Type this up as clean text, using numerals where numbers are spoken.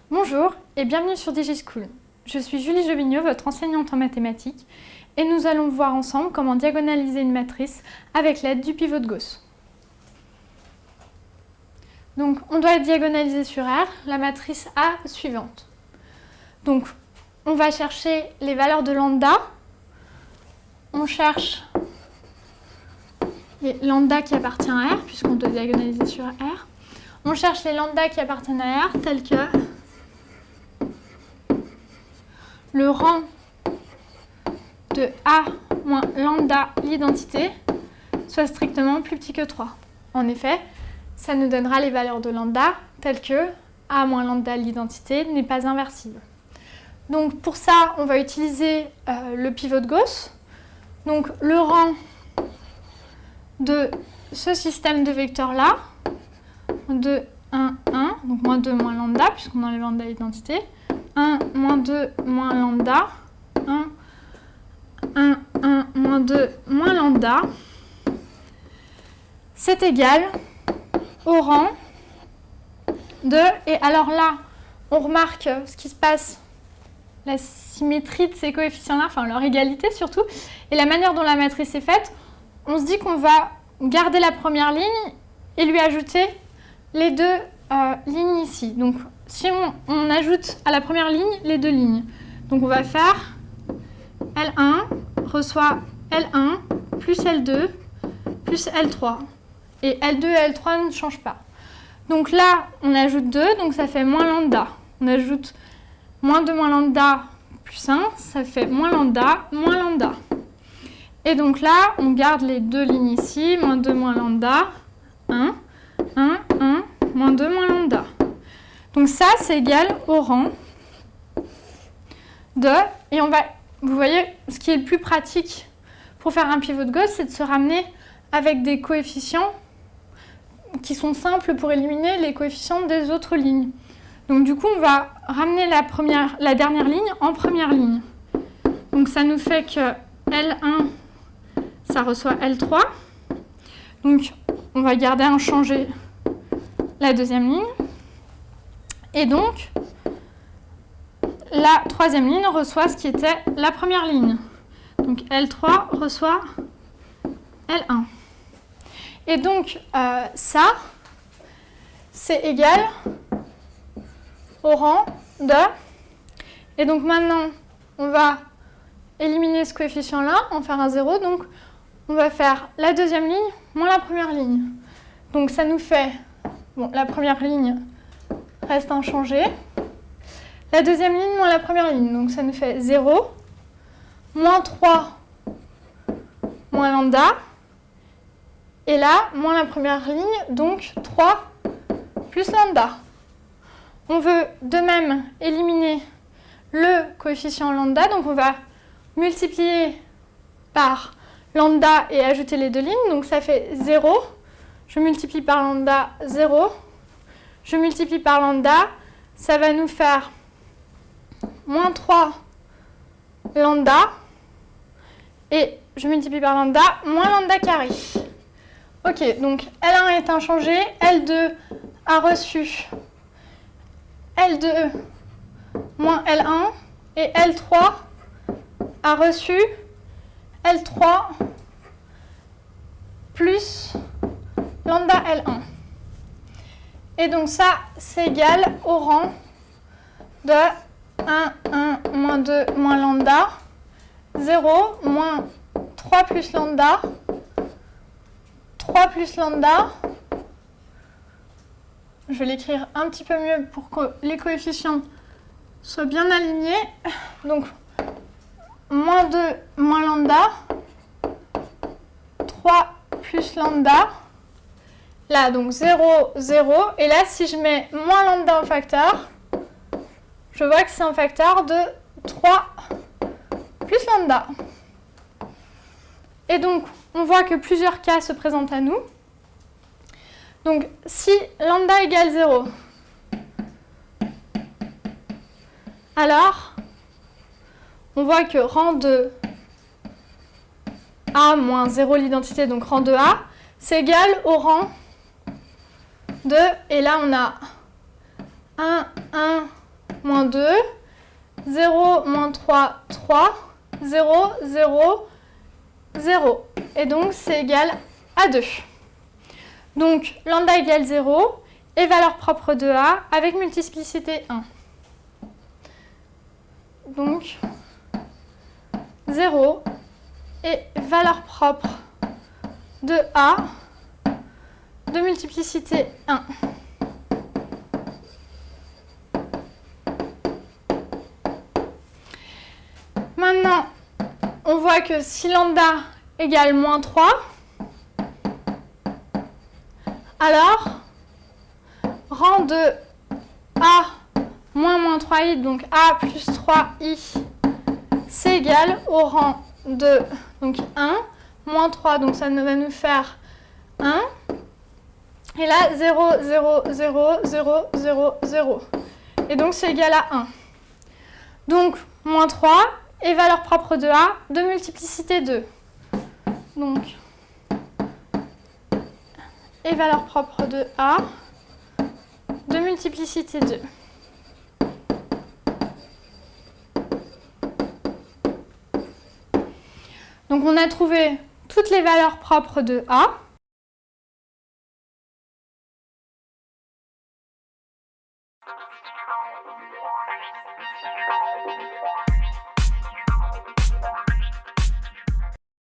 Bonjour et bienvenue sur DigiSchool. Je suis Julie Jovignot, votre enseignante en mathématiques, et nous allons voir ensemble comment diagonaliser une matrice avec l'aide du pivot de Gauss. Donc, on doit diagonaliser sur R la matrice A suivante. Donc, on va chercher les valeurs de lambda. On cherche les lambda qui appartiennent à R, puisqu'on doit diagonaliser sur R. On cherche les lambda qui appartiennent à R, tels que le rang de A moins lambda l'identité soit strictement plus petit que 3. En effet, ça nous donnera les valeurs de lambda telles que A moins lambda l'identité n'est pas inversible. Donc pour ça, on va utiliser le pivot de Gauss. Donc le rang de ce système de vecteurs-là, 2, 1, 1, donc moins 2, moins lambda, puisqu'on enlève lambda l'identité, 1, moins 2, moins lambda, 1, 1, 1, moins 2, moins lambda, c'est égal au rang de, et alors là, on remarque ce qui se passe, la symétrie de ces coefficients-là, enfin leur égalité surtout, et la manière dont la matrice est faite, on se dit qu'on va garder la première ligne et lui ajouter les deux lignes ici. Donc si on ajoute à la première ligne les deux lignes, donc on va faire L1 reçoit L1 plus L2 plus L3. Et L2 et L3 ne changent pas. Donc là, on ajoute 2, donc ça fait moins lambda. On ajoute moins 2 moins lambda plus 1, ça fait moins lambda, moins lambda. Et donc là, on garde les deux lignes ici, moins 2 moins lambda, 1, 1, 1, moins 2 moins lambda. Donc ça, c'est égal au rang de, et on va, vous voyez, ce qui est le plus pratique pour faire un pivot de Gauss, c'est de se ramener avec des coefficients qui sont simples pour éliminer les coefficients des autres lignes. Donc du coup, on va ramener la dernière ligne en première ligne. Donc ça nous fait que L1, ça reçoit L3. Donc on va garder inchangé la deuxième ligne. Et donc, la troisième ligne reçoit ce qui était la première ligne. Donc L3 reçoit L1. Et donc, ça, c'est égal au rang de... Et donc maintenant, on va éliminer ce coefficient-là, en faire un 0. Donc, on va faire la deuxième ligne moins la première ligne. Donc, ça nous fait... Bon, la première ligne reste inchangée. La deuxième ligne moins la première ligne. Donc, ça nous fait 0, moins 3, moins lambda. Et là, moins la première ligne, donc 3 plus lambda. On veut de même éliminer le coefficient lambda, donc on va multiplier par lambda et ajouter les deux lignes, donc ça fait 0. Je multiplie par lambda, 0. Je multiplie par lambda, ça va nous faire moins 3 lambda. Et je multiplie par lambda, moins lambda carré. Ok, donc L1 est inchangé, L2 a reçu L2 moins L1 et L3 a reçu L3 plus lambda L1. Et donc ça, c'est égal au rang de 1, 1, moins 2, moins lambda, 0, moins 3 plus lambda, 3 plus lambda, je vais l'écrire un petit peu mieux pour que les coefficients soient bien alignés. Donc, moins 2 moins lambda, 3 plus lambda, là donc 0, 0, et là si je mets moins lambda au facteur, je vois que c'est un facteur de 3 plus lambda. Et donc, on voit que plusieurs cas se présentent à nous. Donc, si lambda égale 0, alors, on voit que rang de A moins 0 l'identité, donc rang de A, c'est égal au rang de, et là on a 1, 1, moins 2, 0, moins 3, 3, 0, 0, 0. Et donc c'est égal à 2. Donc lambda égale 0 et valeur propre de A avec multiplicité 1. Donc 0 et valeur propre de A de multiplicité 1. Maintenant, on voit que si lambda égale moins 3, alors rang de A moins 3i, donc A plus 3i, c'est égal au rang de donc 1, moins 3, donc ça va nous faire 1. Et là, 0, 0, 0, 0, 0, 0. Et donc c'est égal à 1. Donc, moins 3 et valeur propre de A de multiplicité 2. Donc, et valeur propre de A de multiplicité 2. Donc, on a trouvé toutes les valeurs propres de A.